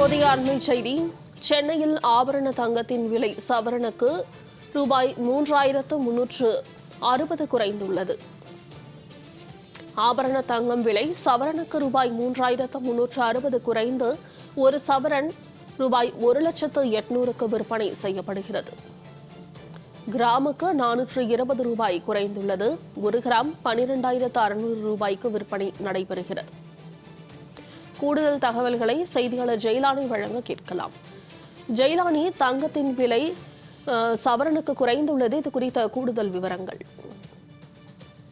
தற்போதைய அண்மை செய்தி. சென்னையில் ஆபரண தங்கத்தின் விலை சவரனுக்கு ரூபாய் 3,360 குறைந்துள்ளது. ஆபரண தங்கம் விலை சவரனுக்கு ரூபாய் 3,360 குறைந்து ஒரு சவரன் ரூபாய் 1,800,000க்கு விற்பனை செய்யப்படுகிறது. கிராமுக்கு 420 ரூபாய் குறைந்துள்ளது. ஒரு கிராம் 12,600 ரூபாய்க்கு விற்பனை நடைபெறுகிறது. கூடுதல் தகவல்களை செய்தியாளர் ஜெயலானி வழங்க கேட்கலாம். ஜெயலானி, தங்கத்தின் விலை சவரனுக்கு குறைந்துள்ளது, இது குறித்த கூடுதல் விவரங்கள்.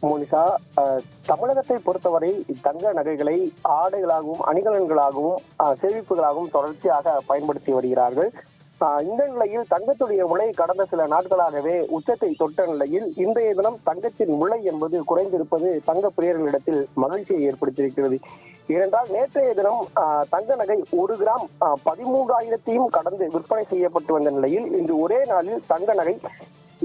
மோனிஷா, தமிழகத்தை பொறுத்தவரை தங்க நகைகளை ஆடைகளாகவும் அணிகலன்களாகவும் சேமிப்புகளாகவும் தொடர்ச்சியாக பயன்படுத்தி வருகிறார்கள். இந்த நிலையில் தங்கத்துடைய விலை கடந்த சில நாட்களாகவே உச்சத்தை தொட்ட நிலையில் இன்றைய தினம் தங்கத்தின் விலை என்பது குறைந்திருப்பது தங்க பிரியர்களிடத்தில் மகிழ்ச்சியை ஏற்படுத்தியிருக்கிறது. ஏனென்றால் நேற்றைய தினம் தங்க நகை 1 கிராம் 13,000 கடந்து விற்பனை செய்யப்பட்டு வந்த நிலையில் இன்று ஒரே நாளில் தங்க நகை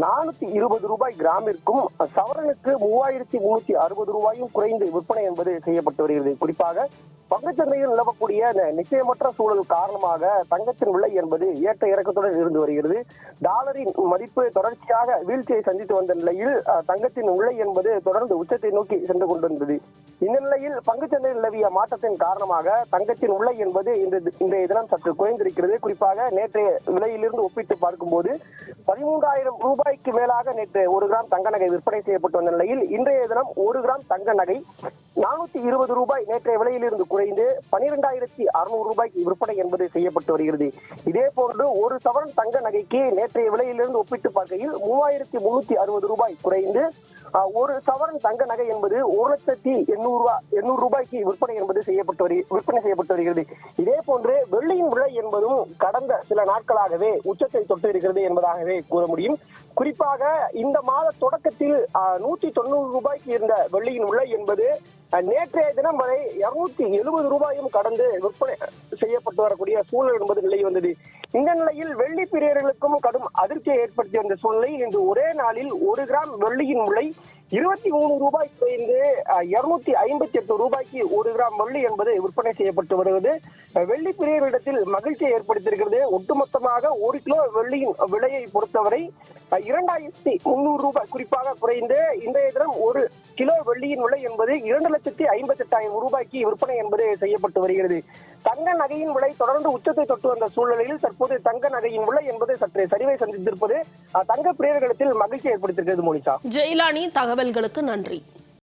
420 ரூபாய் கிராமிற்கும் சவரனுக்கு 3,360 ரூபாயும் குறைந்து விற்பனை என்பது செய்யப்பட்டு வருகிறது. குறிப்பாக பங்குச்சந்தையில் நிலவக்கூடிய நிச்சயமற்ற சூழல் காரணமாக தங்கத்தின் விலை என்பது ஏற்ற இறக்கத்துடன் இருந்து வருகிறது. டாலரின் மதிப்பு தொடர்ச்சியாக வீழ்ச்சியை சந்தித்து வந்த நிலையில் தங்கத்தின் விலை என்பது தொடர்ந்து உச்சத்தை நோக்கி சென்று கொண்டிருந்தது. இந்த நிலையில் பங்குச்சந்தையில் நிலவிய மாற்றத்தின் காரணமாக தங்கத்தின் விலை என்பது இன்றைய தினம் சற்று குறைந்திருக்கிறது. குறிப்பாக நேற்றைய விலையிலிருந்து ஒப்பிட்டு பார்க்கும்போது 13,000 ரூபாய்க்கு மேலாக நேற்று 1 கிராம் தங்க நகை விற்பனை செய்யப்பட்டு வந்த நிலையில் இன்றைய தினம் 1 கிராம் தங்க நகை 420 ரூபாய் நேற்றைய விலையிலிருந்து குறைந்து 12,600 ரூபாய்க்கு விற்பனை என்பது செய்யப்பட்டு வருகிறது. இதே போன்று ஒரு சவரன் தங்க நகைக்கு நேற்றைய விலையிலிருந்து ஒப்பிட்டு பார்க்கையில் 3,360 ரூபாய் குறைந்து ஒரு சவரன் தங்க நகை என்பது 1,800 ரூபாய்க்கு விற்பனை செய்யப்பட்டு வருகிறது. இதே போன்று வெள்ளியின் விலை என்பதும் கடந்த சில நாட்களாகவே உச்சத்தை தொட்டு இருக்கிறது என்பதாகவே கூற முடியும். குறிப்பாக இந்த மாத தொடக்கத்தில் 190 ரூபாய்க்கு இருந்த வெள்ளியின் விலை என்பது நேற்றைய தினம் வரை 270 ரூபாயும் கடந்து விற்பனை செய்யப்பட்டு வரக்கூடிய சூழல் என்பது நிலை வந்தது. இந்த நிலையில் வெள்ளி பிரியர்களுக்கும் கடும் அதிர்ச்சியை ஏற்படுத்தி வந்த சூழ்நிலையில் இன்று ஒரே நாளில் 1 கிராம் வெள்ளியின் விலை 23 ரூபாய் குறைந்து 258 ரூபாய்க்கு 1 கிராம் வெள்ளி என்பது விற்பனை செய்யப்பட்டு வருவது வெள்ளி பிரியர்களிடத்தில் மகிழ்ச்சியை ஏற்படுத்தியிருக்கிறது. ஒட்டுமொத்தமாக 1 கிலோ வெள்ளியின் விலையை பொறுத்தவரை 2,300 ரூபாய் குறிப்பாக குறைந்து இன்றைய தினம் 1 கிலோ வெள்ளியின் விலை என்பது 2,58,000 ரூபாய்க்கு விற்பனை என்பது செய்யப்பட்டு வருகிறது. தங்க நகையின் விலை தொடர்ந்து உச்சத்தை தொட்டு வந்த சூழ்நிலையில் தற்போது தங்க நகையின் விலை என்பது சற்று சரிவை சந்தித்திருப்பது தங்க பிரியர்களிடத்தில் மகிழ்ச்சி ஏற்படுத்தியிருக்கிறது. மோனிஷா, ஜெயலானி, தகவல்களுக்கு நன்றி.